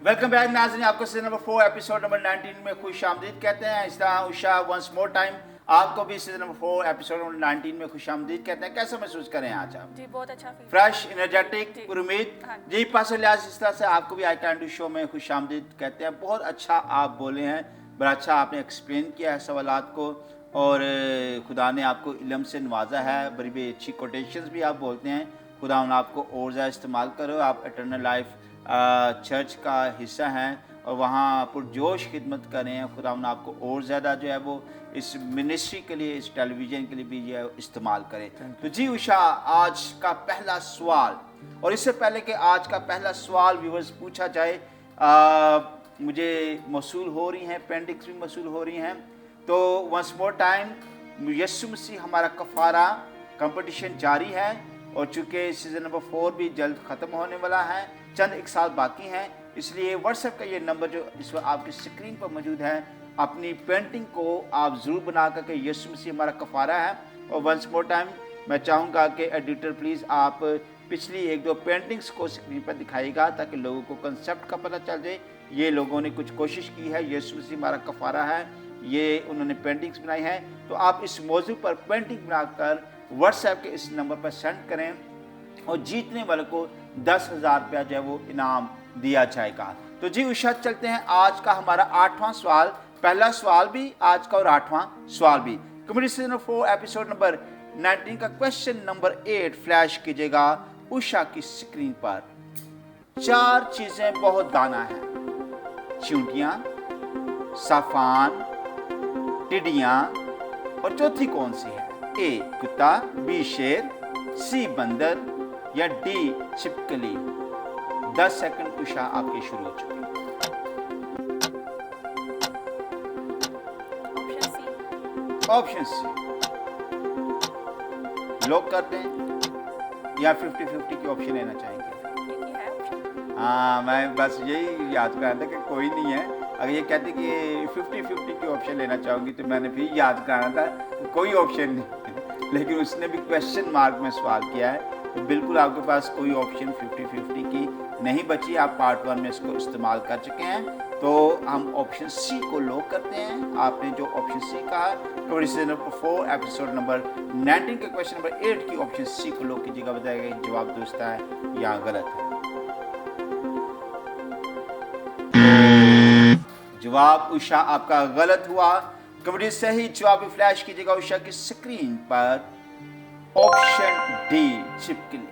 Welcome back नाज़रीन, आपको season number 4 episode number 19 में खुश आमदीद कहते हैं। इस तरह उषा वंस मोर टाइम आपको भी सीजन नंबर 4 एपिसोड नंबर 19 में खुश आमदीद कहते हैं। कैसा महसूस करें आज आप? जी बहुत अच्छा फील फ्रेश, एनर्जेटिक, उम्मीद हाँ। जी पास लिहाज इस तरह से आपको भी आई कैन डू शो में खुश आमदीद कहते हैं। बहुत अच्छा आप बोले हैं, बड़ा अच्छा आपने एक्सप्लेन किया है सवालात को, और खुदा ने आपको इल्म से नवाजा है। बड़ी बड़ी अच्छी कोटेशंस भी आप बोलते हैं। खुदा ने आपको और ज़्यादा इस्तेमाल करो। आप एटर्नल लाइफ चर्च का हिस्सा हैं और वहाँ पुरजोश खिदमत कर रहे हैं। खुदा ने आपको और ज़्यादा जो है वो इस मिनिस्ट्री के लिए, इस टेलीविज़न के लिए भी जो है इस्तेमाल करें। तो जी उषा, आज का पहला सवाल, और इससे पहले कि आज का पहला सवाल व्यूअर्स पूछा जाए, मुझे मौसूल हो रही हैं, पेंडिक्स भी मौसूल हो रही हैं। तो वंस मोर टाइम यीशु मसीह हमारा कफ़ारा कंपटीशन जारी है, और चूँकि सीज़न नंबर 4 भी जल्द ख़त्म होने वाला है, चंद एक साल बाकी हैं, इसलिए व्हाट्सएप का ये नंबर जो इस वक्त आपकी स्क्रीन पर मौजूद है, अपनी पेंटिंग को आप ज़रूर बना करके यीशु मसीह हमारा कफ़ारा है। और वंस मोर टाइम मैं चाहूँगा कि एडिटर प्लीज़ आप पिछली एक दो पेंटिंग्स को स्क्रीन पर दिखाइएगा, ताकि लोगों को कंसेप्ट का पता चल जाए। ये लोगों ने कुछ कोशिश की है, यीशु मसीह हमारा कफ़ारा है, ये उन्होंने पेंटिंग्स बनाई है। तो आप इस मौजू पर पेंटिंग बनाकर व्हाट्सएप के इस नंबर पर सेंड करें, और जीतने वाले को 10,000 रुपया जो है वो इनाम दिया जाएगा। तो जी उषा, चलते हैं आज का हमारा 8वां सवाल। पहला सवाल भी आज का और 8वां सवाल भी। कमेडी सीजन 4 एपिसोड नंबर 19 का क्वेश्चन नंबर 8 फ्लैश कीजिएगा उषा की स्क्रीन पर। 4 चीजें बहुत दाना है: चींटियां, साफान, टिड्डियां, और चौथी कौन सी है? ए कुत्ता, बी शेर, सी बंदर, या डी छिपकली। 10 सेकंड उषा आपके शुरू हो चुके हैं। ऑप्शन सी लॉक कर दें, या 50-50 की ऑप्शन लेना चाहेंगे? हाँ, मैं बस यही याद कर रहा था कि कोई नहीं है। अगर ये कहते कि 50-50 की ऑप्शन लेना चाहूँगी, तो मैंने फिर याद कराना था कि कोई ऑप्शन नहीं। लेकिन उसने भी क्वेश्चन मार्क में सवाल किया है, तो बिल्कुल आपके पास कोई ऑप्शन 50-50 की नहीं बची। आप पार्ट 1 में इसको इस्तेमाल कर चुके हैं। तो हम ऑप्शन सी को लॉक करते हैं। आपने जो ऑप्शन सी कहा, तो सीजन नंबर 4 एपिसोड नंबर 19 के क्वेश्चन नंबर 8 की ऑप्शन सी को लॉक कीजिएगा। बताइएगा जवाब दुरुस्त है या गलत है। जवाब उषा आपका गलत हुआ। कबड्डी सही जवाब भी फ्लैश कीजिएगा उषा की स्क्रीन पर। ऑप्शन डी छिपकली।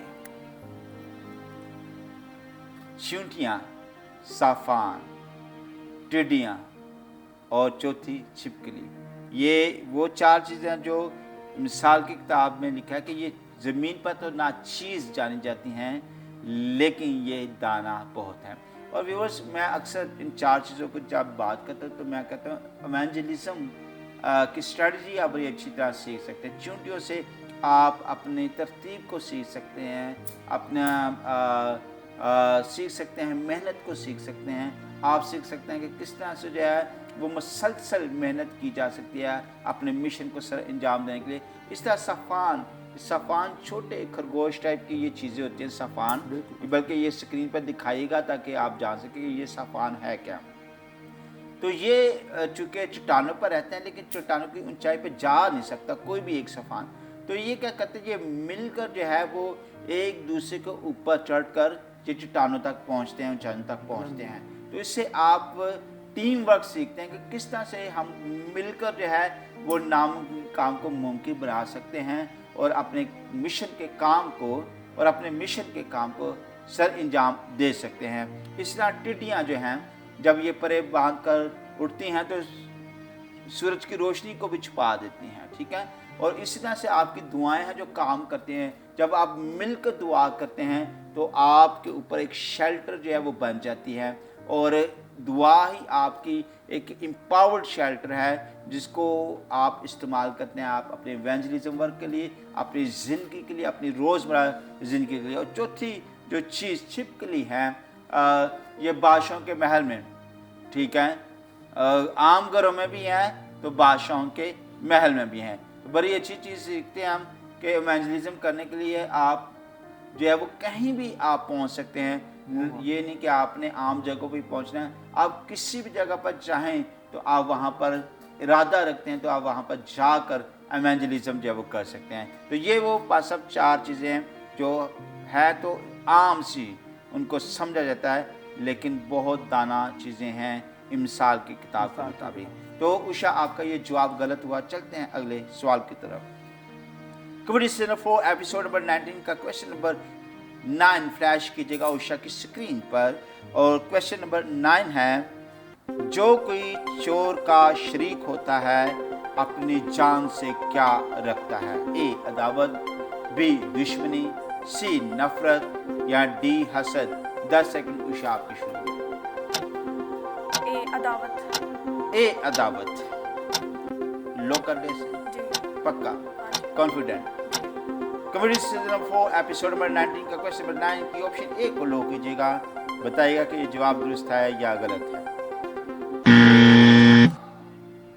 चींटियां, साफान, टिड्डियां और चौथी छिपकली, ये वो 4 चीज़ें जो मिसाल की किताब में लिखा है कि ये ज़मीन पर तो ना चीज़ जानी जाती हैं, लेकिन ये दाना बहुत है। और व्यूअर्स, मैं अक्सर इन 4 चीज़ों को जब बात करता हूँ, तो मैं कहता हूँ इवेंजलिज्म की स्ट्रेटजी आप बड़ी अच्छी तरह सीख सकते हैं। चींटियों से आप अपनी तरतीब को सीख सकते हैं, अपना सीख सकते हैं, मेहनत को सीख सकते हैं। आप सीख सकते हैं कि किस तरह से जो है वो मुसलसल मेहनत की जा सकती है अपने मिशन को सर अंजाम देने के लिए। इस तरह साफान छोटे खरगोश टाइप की ये चीज़ें होती हैं साफान, बल्कि ये स्क्रीन पर दिखाइएगा ताकि आप जान सकें कि ये साफान है क्या। तो ये चूँकि चट्टानों पर रहते हैं, लेकिन चट्टानों की ऊंचाई पर जा नहीं सकता कोई भी एक साफान। तो ये क्या करते हैं, ये मिलकर जो है वो एक दूसरे के ऊपर चढ़कर ये चट्टानों तक पहुँचते हैं, ऊंचाइयों तक पहुँचते हैं। तो इससे आप टीम वर्क सीखते हैं कि किस तरह से हम मिलकर जो है वो नामुमकिन काम को मुमकिन बना सकते हैं, और अपने मिशन के काम को सर अंजाम दे सकते हैं। इस तरह टिड्डियाँ जो हैं, जब ये परे बांध कर उड़ती हैं तो सूरज की रोशनी को भी छुपा देती हैं, ठीक है। और इसी तरह से आपकी दुआएं हैं जो काम करती हैं। जब आप मिलकर दुआ करते हैं तो आपके ऊपर एक शेल्टर जो है वो बन जाती है, और दुआ ही आपकी एक एम्पावर्ड शेल्टर है जिसको आप इस्तेमाल करते हैं आप अपने इवेंजलिज्म वर्क के लिए, अपनी ज़िंदगी के लिए, अपनी रोज़मर्रा ज़िंदगी के लिए। और चौथी जो चीज़ छिपकली है, ये बादशाहों के महल में, ठीक है, आम घरों में भी हैं तो बादशाहों के महल में भी हैं। तो बड़ी अच्छी चीज़ सीखते हैं हम कि इवेंजलिज्म करने के लिए आप जो है वो कहीं भी आप पहुंच सकते हैं। ये नहीं कि आपने आम जगहों पर पहुंचना है, आप किसी भी जगह पर चाहें तो आप वहाँ पर इरादा रखते हैं तो आप वहाँ पर जाकर एवेंजलिज्म जो है वो कर सकते हैं। तो ये वो सब 4 चीज़ें हैं जो है तो आम सी उनको समझा जाता है, लेकिन बहुत दाना चीज़ें हैं इमसाल की किताब के मुताबिक। तो उषा आपका ये जवाब गलत हुआ। चलते हैं अगले सवाल की तरफ। कबड्डी सीजन 4 एपिसोड नंबर 19 का क्वेश्चन नंबर 9 फ्लैश कीजिएगा उषा की स्क्रीन पर। और क्वेश्चन नंबर 9 है, जो कोई चोर का शरीक होता है अपनी जान से क्या रखता है? ए अदावत, बी दुश्मनी, सी नफरत या डी हसद। 10 सेकंड उषा आपकी शुरू। ए अदावत। ए अदावत लो कर दे से जी पक्का confident. Comedy season 4 episode number 19 का क्वेश्चन नंबर 9 की ऑप्शन ए को लो कीजिएगा, बताइएगा कि ये जवाब दुरुस्त है या गलत है।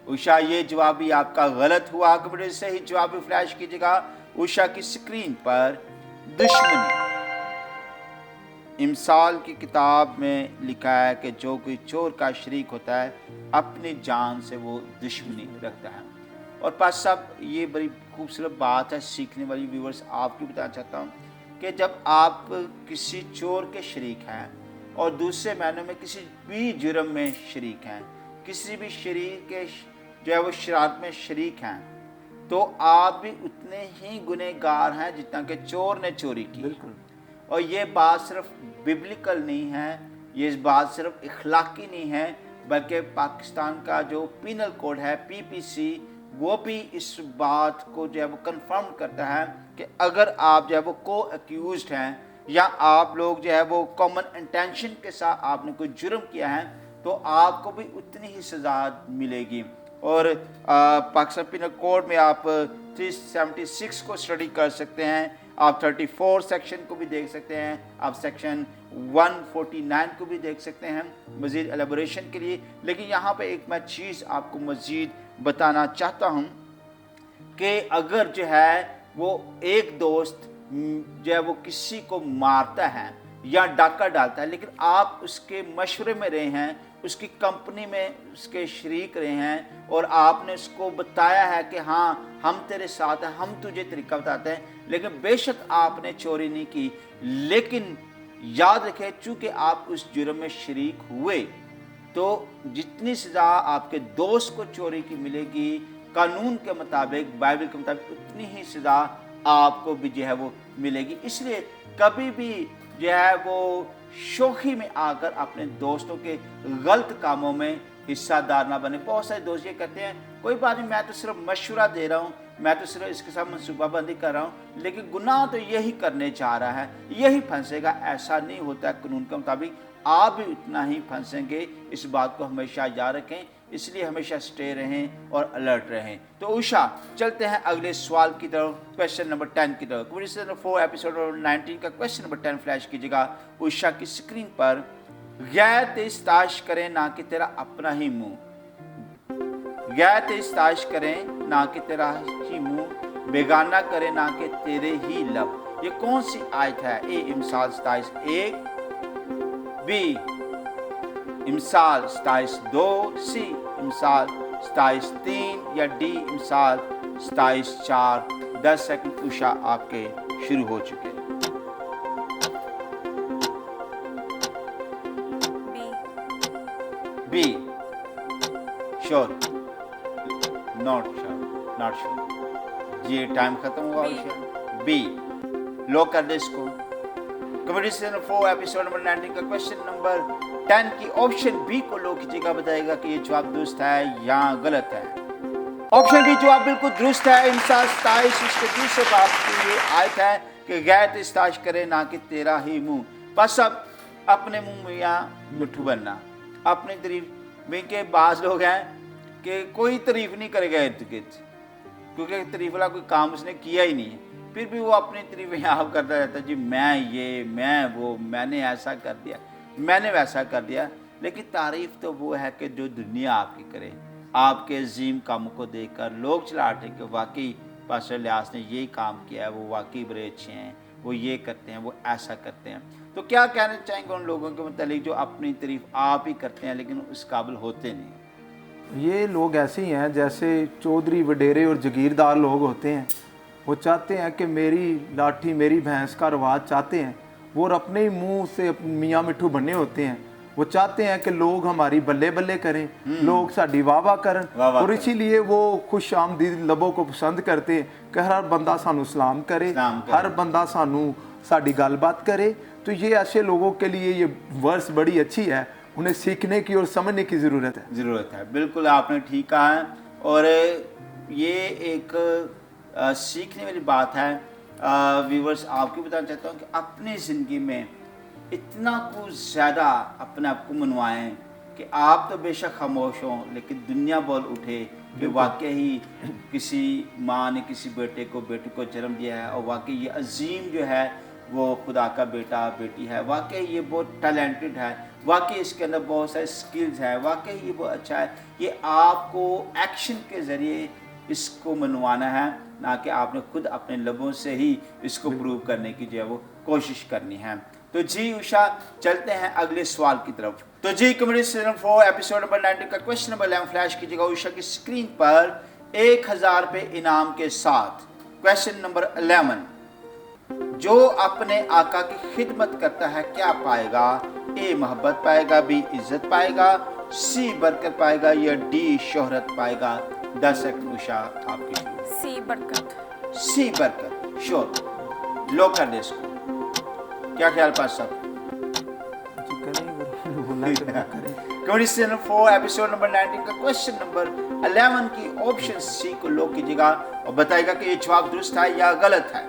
उषा ये जवाब भी आपका गलत हुआ। कॉमेडी सही जवाब भी फ्लैश कीजिएगा उषा की स्क्रीन पर। दुश्मनी। इमसाल की किताब में लिखा है कि जो कोई चोर का शरीक होता है अपनी जान से वो दुश्मनी रखता है। और पास साहब ये बड़ी खूबसूरत बात है, सीखने वाली। व्यूवर्स आपको बताना चाहता हूँ कि जब आप किसी चोर के शरीक हैं और दूसरे मायनों में किसी भी जुर्म में शरीक हैं, किसी भी शरीक के जो है वो शरारत में शरीक हैं, तो आप भी उतने ही गुनहगार हैं जितना कि चोर ने चोरी की। बिल्कुल। और ये बात सिर्फ बिब्लिकल नहीं है, ये बात सिर्फ इखलाकी नहीं है, बल्कि पाकिस्तान का जो पीनल कोड है पीपीसी, वो भी इस बात को जो है वो कंफर्म करता है कि अगर आप जो है वो को अक्यूज्ड हैं या आप लोग जो है वो कॉमन इंटेंशन के साथ आपने कोई जुर्म किया है तो आपको भी उतनी ही सज़ा मिलेगी। और पाकिस्तान पीनल कोड में आप 376 को स्टडी कर सकते हैं, आप 34 सेक्शन को भी देख सकते हैं, आप सेक्शन 149 को भी देख सकते हैं मज़ीद एलेबोरेशन के लिए। लेकिन यहाँ पे एक मैं चीज़ आपको मज़ीद बताना चाहता हूँ कि अगर जो है वो एक दोस्त जो है वो किसी को मारता है या डाका डालता है, लेकिन आप उसके मशवरे में रहे हैं, उसकी कंपनी में उसके शरीक रहे हैं और आपने उसको बताया है कि हाँ हम तेरे साथ हैं, हम तुझे तरीका बताते हैं, लेकिन बेशक आपने चोरी नहीं की, लेकिन याद रखें चूँकि आप उस जुर्म में शरीक हुए तो जितनी सज़ा आपके दोस्त को चोरी की मिलेगी कानून के मुताबिक, बाइबल के मुताबिक, उतनी ही सज़ा आपको भी जो है वो मिलेगी। इसलिए कभी भी जो है वो शोखी में आकर अपने दोस्तों के गलत कामों में हिस्सादार ना बने। बहुत सारे दोस्त ये कहते हैं कोई बात नहीं, मैं तो सिर्फ मशवरा दे रहा हूँ, मैं तो सिर्फ इसके साथ मनसूबाबंदी कर रहा हूँ, लेकिन गुनाह तो यही करने जा रहा है, यही फंसेगा। ऐसा नहीं होता है कानून के मुताबिक, आप भी उतना ही फंसेंगे। इस बात को हमेशा याद रखें, इसलिए हमेशा स्टे रहें और अलर्ट रहें। तो उषा चलते हैं अगले सवाल की तरफ, क्वेश्चन नंबर 10 की तरफ। कबड्डी सीजन 4 एपिसोड 19 का क्वेश्चन नंबर 10 फ्लैश कीजिएगा उषा की स्क्रीन पर। गैर तेज ताश करें ना कि तेरा अपना ही मुंह, गैर तेज ताश करें ना कि तेरा ही मुंह, बेगाना करे ना कि तेरे ही लब। ये कौन सी आयत है? ए इमसाल 27:1, बी इमसाल 27:2, सी इमसाल 27:3 या डी इमसाल 27:4। 10 सेकंड उषा आपके शुरू हो चुके हैं। Be sure, not sure, not sure. ये टाइम खत्म हुआ उषा। बी लो कर दे इसको। कबड्डी सीजन 4 एपिसोड नंबर 19 का क्वेश्चन नंबर 10 की ऑप्शन बी को लो कीजिएगा, बताएगा कि ये जवाब दुरुस्त है या गलत है। ऑप्शन बी जवाब बिल्कुल दुरुस्त है। इमसाल 27 उसके दूसरे बाप की ये आयत है कि गैर इस्ताश करे ना कि तेरा ही मुंह। बस अब अपने मुंह में या मिठू बनना, अपनी तारीफ में के बाज लोग हैं कि कोई तारीफ नहीं करेगा इर्द गिर्द, क्योंकि तारीफ वाला कोई काम उसने किया ही नहीं है, फिर भी वो अपनी तारीफें आप करता रहता है, जी मैं ये, मैं वो, मैंने ऐसा कर दिया, मैंने वैसा कर दिया। लेकिन तारीफ तो वो है कि जो दुनिया आपकी करे, आपके अजीम कामों को देखकर लोग चलाते कि वाकई पास्टर इलियास ने यही काम किया है, वो वाकई बड़े अच्छे हैं, वो ये करते हैं, वो ऐसा करते हैं। तो क्या कहना चाहेंगे उन लोगों के मतलब जो अपनी तारीफ आप ही करते हैं लेकिन उस काबिल होते नहीं? ये लोग ऐसे ही हैं जैसे चौधरी वडेरे और जागीरदार लोग होते हैं। वो चाहते हैं कि मेरी लाठी मेरी भैंस का रिवाज चाहते हैं, वो और अपने ही मुंह से मियाँ मिट्ठू बने होते हैं। वो चाहते हैं कि लोग हमारी बल्ले बल्ले करें, लोग साड़ी वाह वाह करन, और इसीलिए वो खुश आमदीद लबों को पसंद करते हैं कि हर बंदा सानू सलाम करे, हर बंदा सानू साड़ी गलबात करे। तो ये ऐसे लोगों के लिए ये वर्स बड़ी अच्छी है, उन्हें सीखने की और समझने की ज़रूरत है। बिल्कुल आपने ठीक कहा है। और ये एक सीखने वाली बात है। व्यूवर्स आपको बताना चाहता हूँ कि अपनी ज़िंदगी में इतना कुछ ज़्यादा अपने आप को मनवाएं कि आप तो बेशक खामोश हों लेकिन दुनिया बोल उठे कि वाकई ही किसी माँ ने किसी बेटे को जन्म दिया है और वाकई ये अजीम जो है वो खुदा का बेटा बेटी है, वाकई ये बहुत टैलेंटेड है, वाकई इसके अंदर बहुत सारे स्किल्स है, वाकई ये बहुत अच्छा है। ये आपको एक्शन के ज़रिए इसको मनवाना है, ना कि आपने खुद अपने लबों से ही इसको प्रूव करने की जो है वो कोशिश करनी है। तो जी उषा, चलते हैं अगले सवाल की तरफ। तो जी कॉमेडी सीजन 4 एपिसोड नंबर 19 का क्वेश्चन नंबर 11 फ्लैश कीजिएगा उषा की स्क्रीन पर 1000 रुपये इनाम के साथ। क्वेश्चन नंबर 11, जो अपने आका की खिदमत करता है क्या पाएगा? ए मोहब्बत पाएगा, बी इज्जत पाएगा, सी बरकत पाएगा या डी शोहरत पाएगा? 10 सेकंड उषा आपकी। सी बरकत। सी बरकत, श्योर, लो कर दे इसको। क्या ख्याल पास साहब? कॉमेडी सीजन 4 एपिसोड नंबर 19 का क्वेश्चन नंबर 11 की ऑप्शन सी को लो कीजिएगा और बताएगा कि ये जवाब दुरुस्त है या गलत है।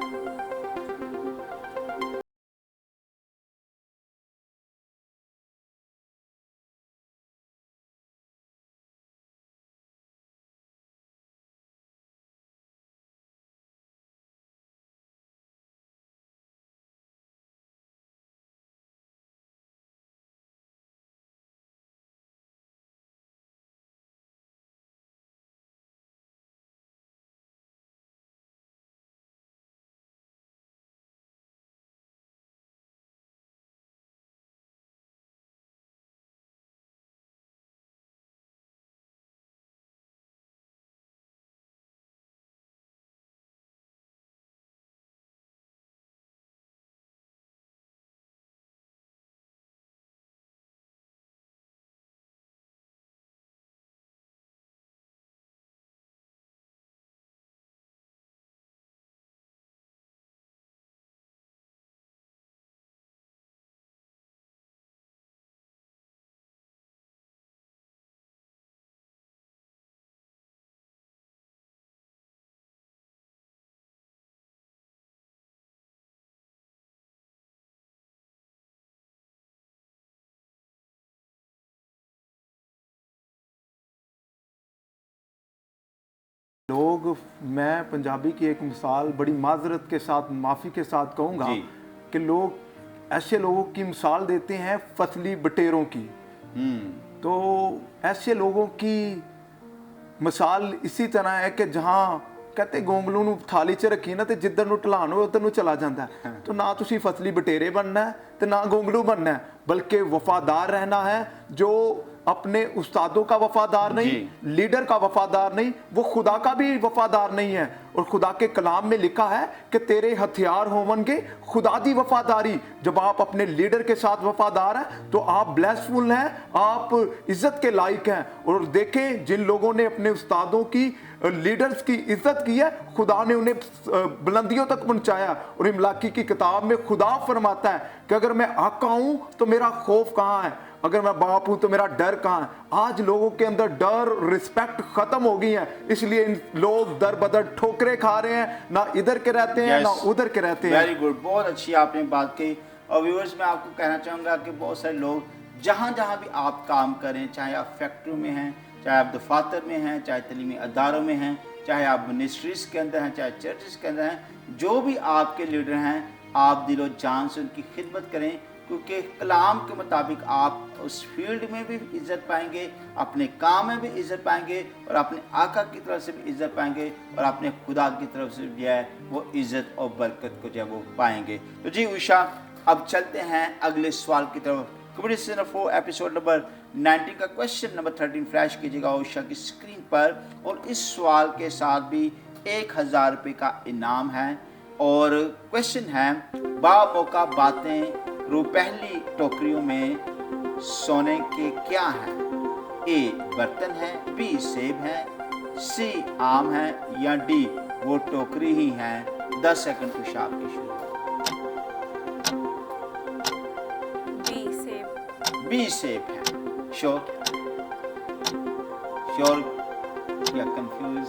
लोग, मैं पंजाबी की एक मिसाल बड़ी माजरत के साथ माफ़ी के साथ कहूँगा कि लोग ऐसे लोगों की मिसाल देते हैं फसली बटेरों की। तो ऐसे लोगों की मिसाल इसी तरह है कि जहाँ कहते गोंगलू ਨੂੰ थाली 'ਚ ਰੱਖੀ ना तो जिधर ਨੂੰ ਢਲਾਣ ਹੋਵੇ उधर ਨੂੰ चला जाता है। तो ना तुसी फसली बटेरे बनना है तो ना गोंगलू बनना है, बल्कि वफादार रहना है। जो अपने उस्तादों का वफादार नहीं, लीडर का वफादार नहीं, वो खुदा का भी वफादार नहीं है। और खुदा के कलाम में लिखा है कि तेरे हथियार होवनगे खुदा दी वफादारी। जब आप अपने लीडर के साथ वफादार हैं तो आप ब्लेसफुल हैं, आप इज्जत के लायक हैं। और देखें जिन लोगों ने अपने उस्तादों की लीडर्स की इज्जत की है, खुदा ने उन्हें बुलंदियों तक पहुंचाया। और इमलाकी की किताब में खुदा फरमाता है कि अगर मैं आका हूं तो मेरा खौफ कहाँ है, अगर मैं बाप हूं तो मेरा डर कहाँ है। आज लोगों के अंदर डर रिस्पेक्ट खत्म हो गई है, इसलिए इन लोग दर बदर ठोकरे खा रहे हैं, ना इधर के रहते हैं ना उधर के रहते हैं। वेरी गुड, बहुत अच्छी आपने बात कही। और व्यूअर्स मैं आपको कहना चाहूँगा कि बहुत सारे लोग जहाँ जहाँ भी आप काम करें, चाहे आप फैक्ट्री में हैं, चाहे आप दफातर में हैं, चाहे तलीमी अदारों में हैं, चाहे आप मिनिस्ट्रीज़ के अंदर हैं, चाहे चर्चेस के अंदर हैं, जो भी आपके लीडर हैं आप दिलो जान से उनकी खिदमत करें, क्योंकि कलाम के मुताबिक आप उस फील्ड में भी इज़्ज़त पाएंगे, अपने काम में भी इज़्ज़त पाएंगे और अपने आका की तरफ से भी इज़्ज़त पाएंगे और अपने खुदा की तरफ से जो है वो इज़्ज़त और बरकत को जो है वो पाएंगे। तो जी उषा, अब चलते हैं अगले सवाल की तरफ। कबड्डी सीजन 4 एपिसोड नंबर 19 का क्वेश्चन नंबर 13 फ्लैश कीजिएगा उषा की स्क्रीन पर, और इस सवाल के साथ भी 1000 रुपये का इनाम है। और क्वेश्चन है, बामौका बातें रुपहली टोकरियों में सोने के क्या हैं? ए बर्तन है, बी सेब है, सी आम है, या डी वो टोकरी ही है। 10 सेकंड उषा आपके शुरू। बी सेब। बी सेब है। श्योर या कंफ्यूज?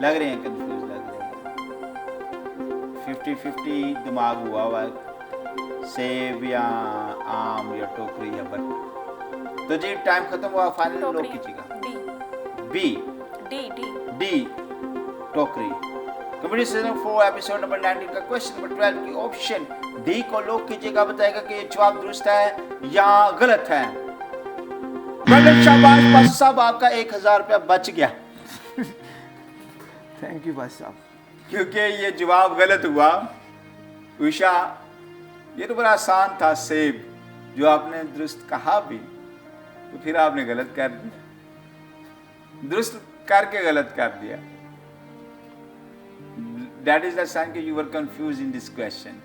लग रहे हैं कंफ्यूज लग रहे हैं। 50-50 दिमाग हुआ है, सेब या आम या टोकरी या बर्तन। तो जी टाइम खत्म हुआ, फाइनल लोग कीजिएगा। बी। B D. डी टोकरी। कॉमेडी सीजन 4 एपिसोड नंबर 19 का क्वेश्चन नंबर 12 की ऑप्शन डी को लोग कीजिएगा, बताएगा कि ये जवाब दुरुस्त है या गलत है। शाबाश भाई साहब, आपका 1000 रुपया बच गया। थैंक यू भाई साहब। क्योंकि ये जवाब गलत हुआ। उषा, ये तो बड़ा आसान था, सेब, जो आपने दुरुस्त कहा भी, तो फिर आपने गलत कर दिया, दुरुस्त करके गलत कर दिया। That is the sign कि you were confused in this question।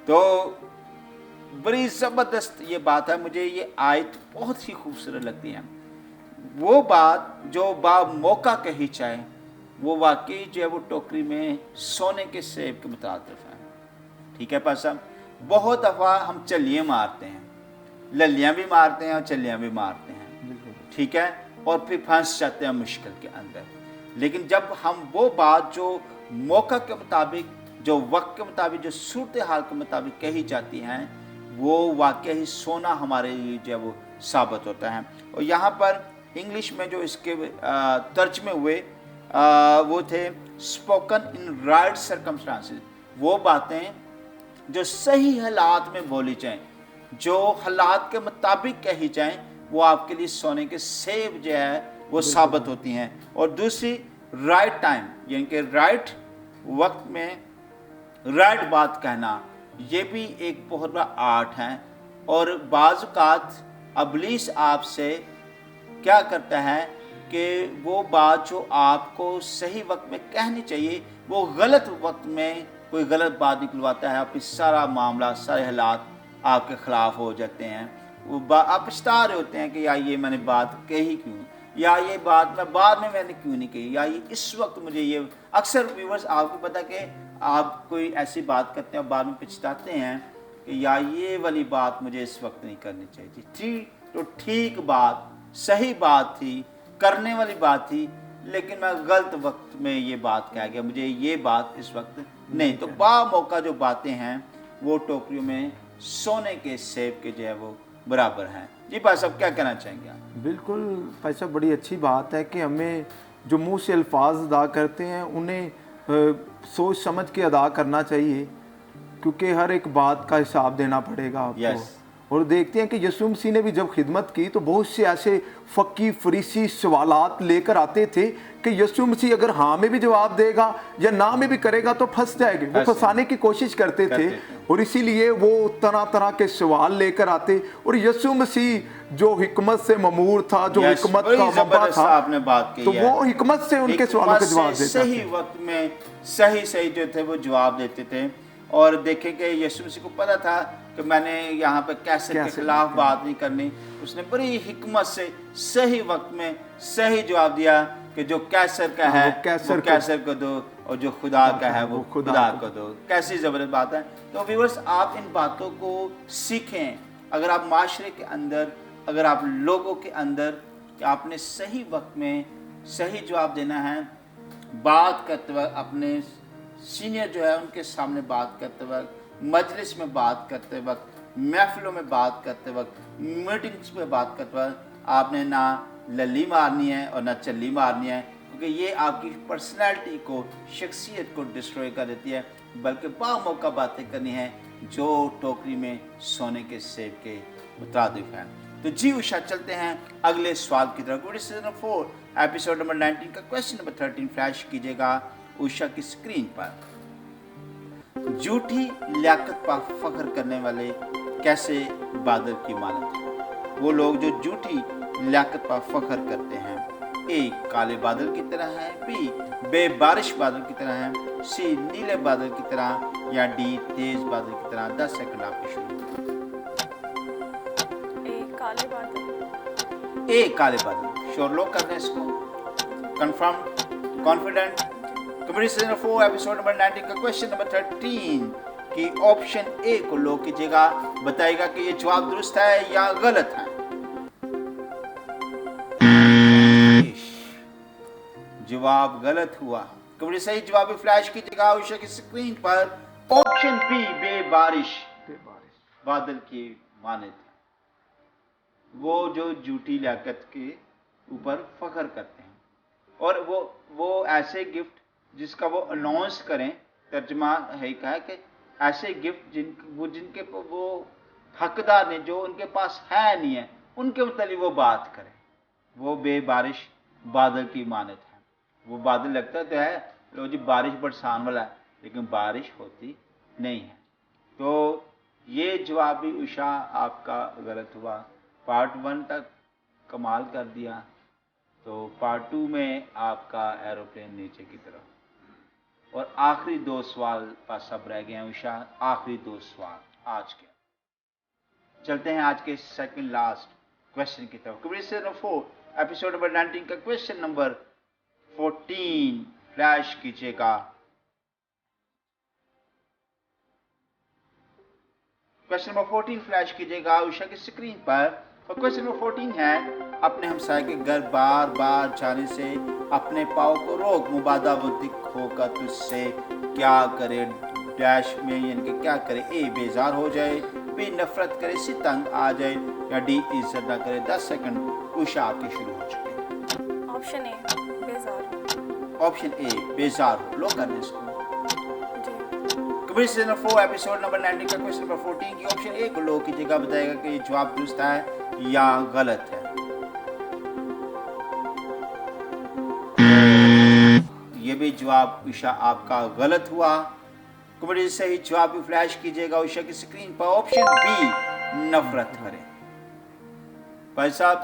तो बड़ी जबरदस्त ये बात है, मुझे ये आयत बहुत ही खूबसूरत लगती है। वो बात जो बामौका कही जाए, वो वाकई जो है वो टोकरी में सोने के सेब के मुताबिक है। ठीक है पास साहब, बहुत दफ़ा हम चलियाँ मारते हैं, ललियाँ भी मारते हैं और चलियाँ भी मारते हैं, ठीक है, और फिर फंस जाते हैं मुश्किल के अंदर। लेकिन जब हम वो बात जो मौका के मुताबिक, जो वक्त के मुताबिक, जो सूरत हाल के मुताबिक कही जाती हैं, वो वाकई सोना हमारे लिए जो है वो साबित होता है। और यहाँ पर इंग्लिश में जो इसके तर्जमे हुए वो थे स्पोकन इन राइट सर्कमस्टांसेस, वो बातें जो सही हालात में बोली जाएं, जो हालात के मुताबिक कही जाएं, वो आपके लिए सोने के सेब जो है वो साबित होती हैं। और दूसरी राइट टाइम, यानी कि राइट वक्त में राइट बात कहना, ये भी एक बहुत बड़ा आर्ट है। और बाज़ औक़ात इब्लीस आपसे क्या करता है कि वो बात जो आपको सही वक्त में कहनी चाहिए, वो गलत वक्त में कोई गलत बात निकलवाता है, फिर सारा मामला, सारे हालात आपके ख़िलाफ़ हो जाते हैं। वो आप पछता रहे होते हैं कि यार ये मैंने बात कही क्यों, या ये बात मैं बाद में मैंने क्यों नहीं कही, या ये इस वक्त मुझे ये। अक्सर व्यूअर्स आपको पता कि आप कोई ऐसी बात करते हैं, बाद में पछताते हैं कि या ये वाली बात मुझे इस वक्त नहीं करनी चाहिए थी। तो ठीक बात, सही बात थी, करने वाली बात थी, लेकिन मैं गलत वक्त में ये बात कह गया, मुझे ये बात इस वक्त नहीं। तो बामौका जो बातें हैं वो टोकरियों में सोने के सेब के जो है वो बराबर हैं। जी भाई साहब, क्या कहना चाहेंगे आप? बिल्कुल भाई साहब, बड़ी अच्छी बात है कि हमें जो मुंह से अल्फाज अदा करते हैं उन्हें सोच समझ के अदा करना चाहिए, क्योंकि हर एक बात का हिसाब देना पड़ेगा आपको। और देखते हैं कि यीशु मसीह ने भी जब खिदमत की तो बहुत से ऐसे फ़की फरीसी सवालात लेकर आते थे कि यीशु मसीह अगर हाँ में भी जवाब देगा या ना में भी करेगा तो फंस जाएंगे। वो फंसाने की कोशिश करते थे, और इसीलिए वो तरह तरह के सवाल लेकर आते। और यीशु मसीह जो हिकमत से ममूर था, जो हिकमत का मब्बा था, आपने बात की, तो वो हिकमत से उनके सवालों के जवाब देते थे। सही वक्त में सही जो थे वो जवाब देते थे। और देखें कि यीशु मसीह को पता था कि मैंने यहाँ पे कैसर के खिलाफ बात नहीं करनी। उसने बड़ी हिकमत से सही वक्त में सही जवाब दिया कि जो कैसर का है वो कैसर को दो, और जो खुदा का है वो खुदा को दो। कैसी ज़बरदस्त बात है। तो व्यूअर्स, आप इन बातों को सीखें। अगर आप माशरे के अंदर, अगर आप लोगों के अंदर, कि आपने सही वक्त में सही जवाब देना है, बात करते वक्त अपने सीनियर जो है उनके सामने बात करते वक्त, मजलिस में बात करते वक्त, महफिलों में बात करते वक्त, मीटिंग्स में बात करते वक्त, आपने ना लली मारनी है और ना चल्ली मारनी है, क्योंकि ये आपकी पर्सनैलिटी को, शख्सियत को डिस्ट्रॉय कर देती है। बल्कि बामौका बातें करनी है जो टोकरी में सोने के सेब के मुताबिक है। तो जी उषा, चलते हैं अगले सवाल की तरफ। गुड सीजन 4 एपिसोड नंबर 19 का क्वेश्चन नंबर 13 फ्लैश कीजिएगा उषा की स्क्रीन पर। झूठी लियाकत पर फख्र करने वाले कैसे बादल की मानद है? वो लोग जो झूठी लियाकत पर फख्र करते हैं, ए काले बादल की तरह है, बी बेबारिश बादल की तरह है, सी नीले बादल की तरह, या डी तेज बादल की तरह। 10 सेकंड आपके शुरू। ए काले बादल। ए काले बादल। श्योर लोग कर रहे हैं इसको? Confirm, confident? Comedy season 4 episode number 19 का क्वेश्चन नंबर 13 की ऑप्शन ए को लोग कीजिएगा, बताएगा कि ये जवाब दुरुस्त है या गलत है। जवाब गलत हुआ। कमेडी सही जवाब भी फ्लैश कीजिएगा उषा की स्क्रीन पर। ऑप्शन बी बेबारिश बादल की मानद। वो जो झूठी लियाकत के ऊपर फख्र करते हैं, और वो ऐसे गिफ्ट जिसका वो अनाउंस करें, तर्जमा है कहा कि ऐसे गिफ्ट जिनके वो हकदार ने, जो उनके पास है नहीं है, उनके मुतालिक वो बात करें, वो बेबारिश बादल की मानद है। वो बादल लगता तो है लो जी बारिश बरसान वाला है, लेकिन बारिश होती नहीं है। तो ये जवाब भी उषा आपका गलत हुआ। पार्ट 1 तक कमाल कर दिया, तो पार्ट 2 में आपका एरोप्लेन नीचे की तरफ। और आखिरी 2 सवाल पास सब रह गए हैं उषा, आखिरी 2 सवाल आज के। चलते हैं आज के सेकंड लास्ट क्वेश्चन की तरफ। कमेडी सीजन 4 एपिसोड नंबर 19 का क्वेश्चन नंबर 14 फ्लैश कीजिएगा। क्वेश्चन नंबर 14 फ्लैश कीजिएगा उषा की स्क्रीन पर। और क्वेश्चन नंबर 14 है, अपने हमसाये के घर बार बार जाने से अपने पाँव को रोक, मुबादा-मुद्दिक होकर तुझसे क्या करे, डैश में यानी कि क्या करे। ए बेजार हो जाए, बी नफरत करे, सी तंग आ जाए, या डी इज्जत ना करे। 10 सेकंड उषा आपके शुरू हो चुके हैं। ऑप्शन ए बेजार। ऑप्शन ए बेजार हो। लोग करने इसको। जी। कमेडी सीजन 4 एपिसोड नंबर 19 का क्वेश्चन नंबर 14 की ऑप्शन ए को लोग कीजिएगा, बताएगा कि ये जवाब दुरुस्त है या गलत है। ये भी जवाब उषा आपका गलत हुआ। कमेडी सही जवाब भी फ्लैश कीजिएगा उषा की स्क्रीन पर। ऑप्शन बी नफरत करे। भाई साहब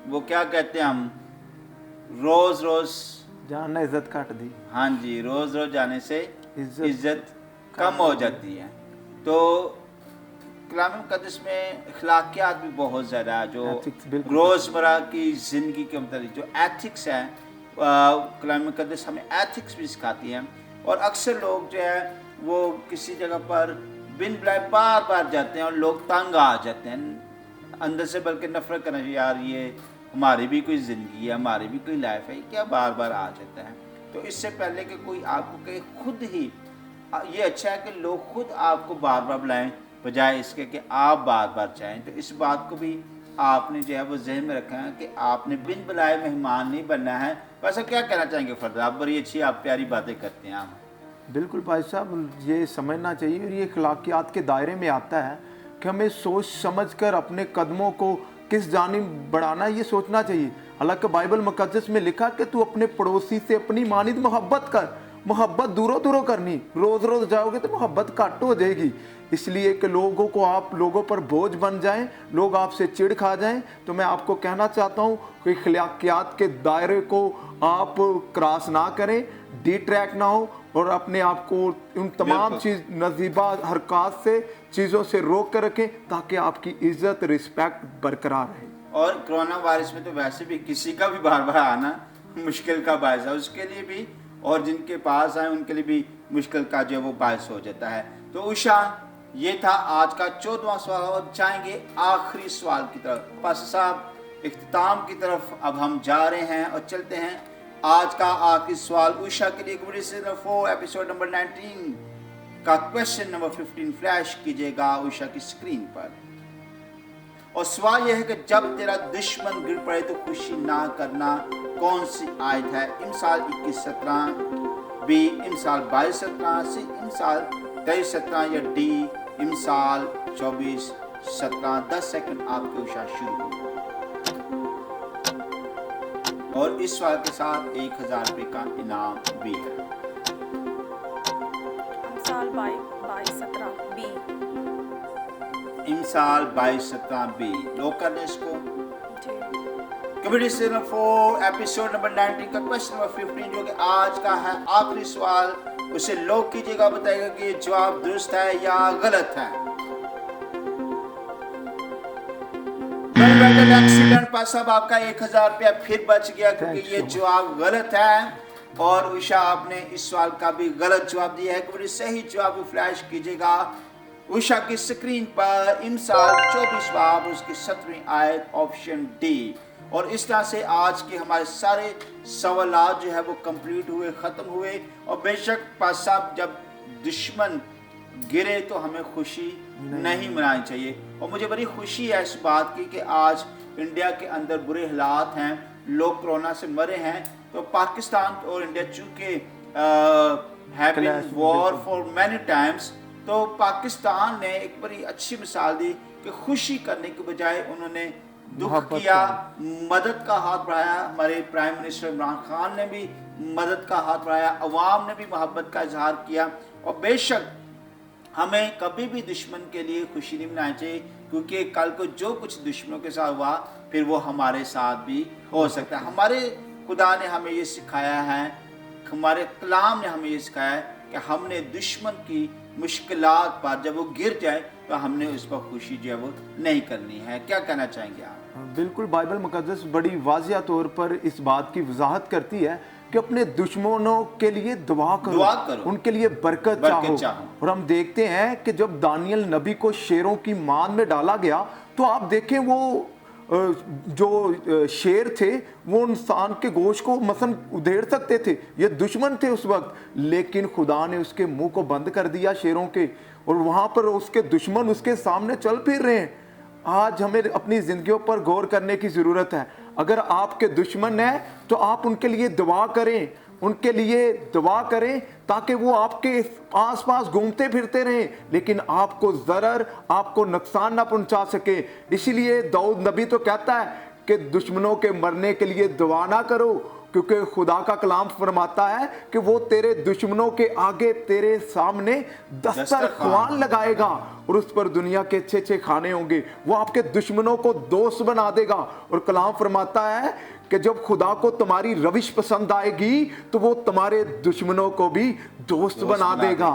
वो क्या कहते हैं हम, रोज रोज जान ने इज्जत काट दी। हाँ जी, रोज रोज जाने से इज्जत कम हो जाती है। तो कलाम मुक़द्दस में अखलाकियात भी बहुत ज़्यादा है, जो रोज़मर्रा की ज़िंदगी के मतलब जो एथिक्स है, कलाम मुक़द्दस हमें एथिक्स भी सिखाती है। और अक्सर लोग जो है वो किसी जगह पर बिन बुलाए बार बार जाते हैं और लोग तंग आ जाते हैं अंदर से, बल्कि नफरत करना, यार ये हमारी भी कोई ज़िंदगी है, हमारी भी कोई लाइफ है, क्या बार बार आ जाता है। तो इससे पहले कि कोई आपको कहे, खुद ही ये अच्छा है कि लोग खुद आपको बार बार बुलाएं, बजाय इसके कि आप बार बार चाहें। तो इस बात को भी आपने जो है वो जहन में रखा है कि आपने बिन बुलाए मेहमान नहीं बनना है। वैसे क्या कहना चाहेंगे फरदा? आप बड़ी अच्छी, आप प्यारी बातें करते हैं आप। बिल्कुल भाई साहब, ये समझना चाहिए और ये अखलाकियात के दायरे में आता है कि हमें सोच समझकर अपने कदमों को किस जानिब बढ़ाना है, ये सोचना चाहिए। हालांकि बाइबल मुक़द्दस में लिखा कि तू अपने पड़ोसी से अपनी मानिद मोहब्बत कर। मोहब्बत दूरों दूरों करनी, रोज़ रोज़ जाओगे तो मोहब्बत घट हो जाएगी। इसलिए कि लोगों को आप लोगों पर बोझ बन जाएं, लोग आपसे चिढ़ खा जाएं, तो मैं आपको कहना चाहता हूं कि अखलाकियात के दायरे को आप क्रॉस ना करें, डिट्रैक्ट ना हो, और अपने आप को उन तमाम चीज़ नजीबा हरकत से चीज़ों से रोक कर रखें ताकि आपकी इज्जत रिस्पेक्ट बरकरार रहे। और कोरोना वायरस में तो वैसे भी किसी का भी बार बार आना मुश्किल का बायस है, उसके लिए भी और जिनके पास आए उनके लिए भी मुश्किल का जो वो बायस हो जाता है। तो उषा, ये था आज का 14वां सवाल, और जाएंगे आखिरी सवाल की तरफ। पास साहब इख्तिताम की तरफ अब हम जा रहे हैं और चलते हैं। आज का आखिरी सवाल उषा के लिए कमेडी सीजन 4 एपिसोड नंबर 19 का क्वेश्चन नंबर 15 फ्लैश कीजिएगा उषा की स्क्रीन पर। और सवाल यह है कि जब तेरा दुश्मन गिर पड़े तो खुशी ना करना कौन सी आयत है? इमसाल 21:17, बी इमसाल 22:17, सी इमसाल 23:17, या डी इमसाल 24:17। 10 सेकंड आपके उषा शुरू। और इस सवाल के साथ 1000 रुपये का इनाम भी है। इमसाल 22-17 बी। इमसाल 22-17 बी। लोग कर लें इसको। जी कम्युनिटी चैनल 4 एपिसोड नंबर 19 का क्वेश्चन नंबर 15 जो कि आज का है आखिरी सवाल, उसे लोग कीजिएगा, बताएगा कि ये जवाब दुरुस्त है या गलत है। एक्सीडेंट पास साहब आपका 1000 रुपया फिर बच गया क्योंकि ये जवाब गलत है और उषा आपने इस सवाल का भी गलत जवाब दिया है। कभी सही जवाब फ्लैश कीजिएगा उषा की स्क्रीन पर इमसाल 24 बाब उसकी 17वीं आयत ऑप्शन डी। और इस तरह से आज के हमारे सारे सवालात जो है वो कंप्लीट हुए, ख़त्म हुए। और बेशक पास साहब जब दुश्मन गिरे तो हमें खुशी नहीं मनानी चाहिए। और मुझे बड़ी खुशी है इस बात की कि आज इंडिया के अंदर बुरे हालात हैं, लोग कोरोना से मरे हैं। तो पाकिस्तान और इंडिया चूँकि have been war for many times, तो पाकिस्तान ने एक बड़ी अच्छी मिसाल दी कि खुशी करने के बजाय उन्होंने दुख किया, मदद का हाथ बढ़ाया। हमारे प्राइम मिनिस्टर इमरान खान ने भी मदद का हाथ बढ़ाया, अवाम ने भी मोहब्बत का इजहार किया। और बेशक हमें कभी भी दुश्मन के लिए खुशी नहीं मनानी चाहिए क्योंकि कल को जो कुछ दुश्मनों के साथ हुआ फिर वो हमारे साथ भी हो सकता है। हमारे खुदा ने हमें ये सिखाया है, हमारे कलाम ने हमें ये सिखाया है कि हमने दुश्मन की मुश्किलात पर जब वो गिर जाए तो हमने उस पर खुशी जो है वो नहीं करनी है। क्या कहना चाहेंगे आप? बिल्कुल, बाइबल मुकद्दस बड़ी वाज़िया तौर पर इस बात की वजाहत करती है कि अपने दुश्मनों के लिए दुआ करो, उनके लिए बरकत चाहो। और हम देखते हैं कि जब दानियल नबी को शेरों की मान में डाला गया तो आप देखें वो जो शेर थे वो इंसान के गोश्त को मसन उधेड़ सकते थे, ये दुश्मन थे उस वक्त, लेकिन खुदा ने उसके मुंह को बंद कर दिया शेरों के, और वहाँ पर उसके दुश्मन उसके सामने चल फिर रहे हैं। आज हमें अपनी ज़िंदगियों पर गौर करने की ज़रूरत है। अगर आपके दुश्मन हैं तो आप उनके लिए दुआ करें, उनके लिए दुआ करें ताकि वो आपके आसपास घूमते फिरते रहें लेकिन आपको ज़रर, आपको नुकसान ना पहुंचा सके। इसीलिए दाऊद नबी तो कहता है कि दुश्मनों के मरने के लिए दुआ ना करो, क्योंकि खुदा का कलाम फरमाता है कि वो तेरे दुश्मनों के आगे तेरे सामने दस्तरख्वान लगाएगा और उस पर दुनिया के अच्छे अच्छे खाने होंगे। वो आपके दुश्मनों को दोस्त बना देगा। और कलाम फरमाता है कि जब खुदा को तुम्हारी रविश पसंद आएगी तो वो तुम्हारे दुश्मनों को भी दोस्त बना देगा।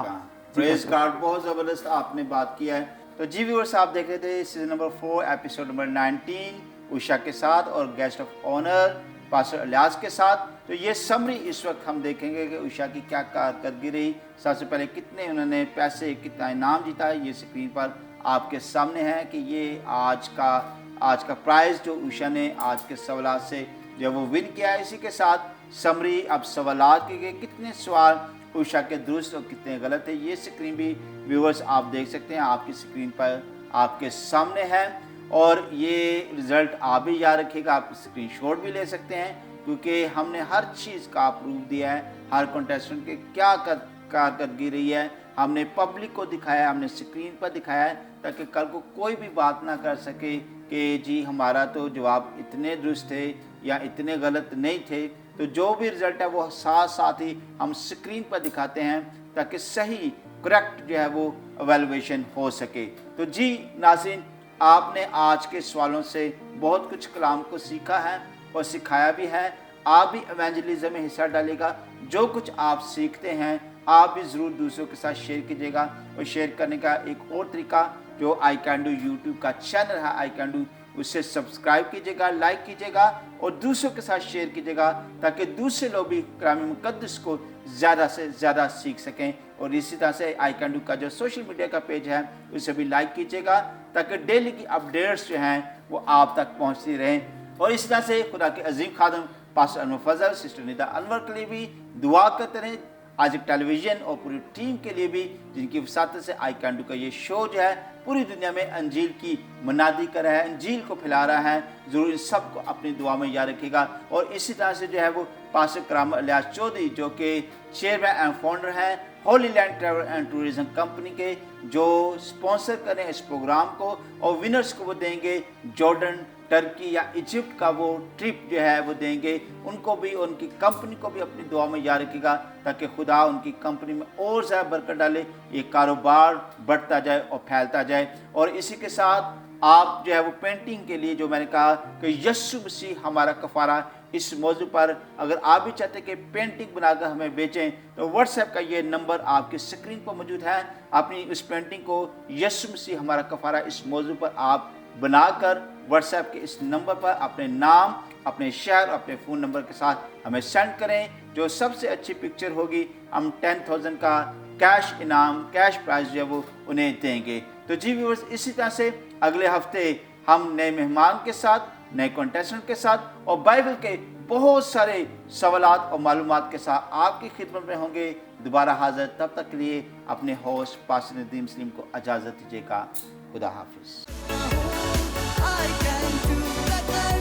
प्रेज गॉड, बहुत जबरदस्त आपने बात किया है। तो जी व्यूअर्स, आप देख रहे थे season number 4 episode number 19 Usha के साथ और guest of honour pastor Ilyas के साथ। तो ये समरी इस वक्त हम देखेंगे कि उषा की क्या कारकर्दगी रही। सबसे पहले कितने उन्होंने पैसे, कितना इनाम जीता है, ये स्क्रीन पर आपके सामने है कि ये आज का प्राइज़ जो उषा ने आज के सवालात से जो वो विन किया है। इसी के साथ समरी अब सवालात के गए, कितने सवाल उषा के दुरुस्त और कितने गलत है, ये स्क्रीन भी व्यूअर्स आप देख सकते हैं, आपकी स्क्रीन पर आपके सामने है। और ये रिज़ल्ट आप भी याद रखिएगा, आप स्क्रीनशॉट भी ले सकते हैं क्योंकि हमने हर चीज़ का प्रूफ दिया है, हर कंटेस्टेंट के क्या कारकर्दगी रही है, हमने पब्लिक को दिखाया है, हमने स्क्रीन पर दिखाया है ताकि कल को कोई भी बात ना कर सके कि जी हमारा तो जवाब इतने दुरुस्त थे या इतने गलत नहीं थे। तो जो भी रिज़ल्ट है वो साथ साथ ही हम स्क्रीन पर दिखाते हैं ताकि सही करेक्ट जो है वो एवेलुएशन हो सके। तो जी नाज़रीन, आपने आज के सवालों से बहुत कुछ कलाम को सीखा है और सिखाया भी है। आप भी एवेंजलिज्म में हिस्सा डालिएगा, जो कुछ आप सीखते हैं आप भी ज़रूर दूसरों के साथ शेयर कीजिएगा। और शेयर करने का एक और तरीका जो आई कैन डू यूट्यूब का चैनल है आई कैन डू, उससे सब्सक्राइब कीजिएगा, लाइक कीजिएगा और दूसरों के साथ शेयर कीजिएगा ताकि दूसरे लोग भी कलाम मुक़द्दस को ज़्यादा से ज़्यादा सीख सकें। और इसी तरह से आई कैन डू का जो सोशल मीडिया का पेज है उसे भी लाइक कीजिएगा ताकि डेली की अपडेट्स जो हैं वो आप तक पहुंचती रहें। और इस तरह से खुदा के अजीम खादम पास्टर अनवर फजल, सिस्टर निदा अनवर के लिए भी दुआ करते रहें, आज एक टेलीविज़न और पूरी टीम के लिए भी जिनकी वसात से आई कैन डू का ये शो जो है पूरी दुनिया में अंजील की मनादी कर रहा है, अंजील को फैला रहा है। ज़रूर इन सबको अपनी दुआ में याद रखेगा। और इसी तरह से जो है वो पास्टर कराम इलियास चौधरी जो कि चेयरमैन एंड फाउंडर हैं Holi land travel and tourism company के, जो स्पॉन्सर करें इस प्रोग्राम को और विनर्स को वो देंगे जॉर्डन टर्की या इजिप्ट का वो ट्रिप जो है वो देंगे। उनको भी, उनकी कंपनी को भी अपनी दुआ में याद रखिएगा ताकि खुदा उनकी कंपनी में और ज़्यादा बरकत डाले, ये कारोबार बढ़ता जाए और फैलता जाए। और इसी के साथ आप जो है वो पेंटिंग के लिए, जो मैंने कहा कि यीशु मसीह हमारा कफ़ारा, इस मौजू पर अगर आप भी चाहते हैं कि पेंटिंग बनाकर हमें बेचें तो व्हाट्सएप का ये नंबर आपकी स्क्रीन पर मौजूद है। अपनी उस पेंटिंग को यीशु मसीह हमारा कफ़ारा इस मौजू पर आप बनाकर व्हाट्सएप के इस नंबर पर अपने नाम, अपने शहर, अपने फ़ोन नंबर के साथ हमें सेंड करें। जो सबसे अच्छी पिक्चर होगी हम 10,000 का कैश इनाम, कैश प्राइज़ जो है वो उन्हें देंगे। तो जी व्यूअर्स, इसी तरह से अगले हफ्ते हम नए मेहमान के साथ, नए कंटेस्टेंट के साथ और बाइबल के बहुत सारे सवालात और मालूमात के साथ आपकी खिदमत में होंगे दोबारा हाजिर। तब तक के लिए अपने होस्ट पास्टर नदीम सलीम को इजाज़त दीजिएगा। खुदा हाफिज़। I can do better.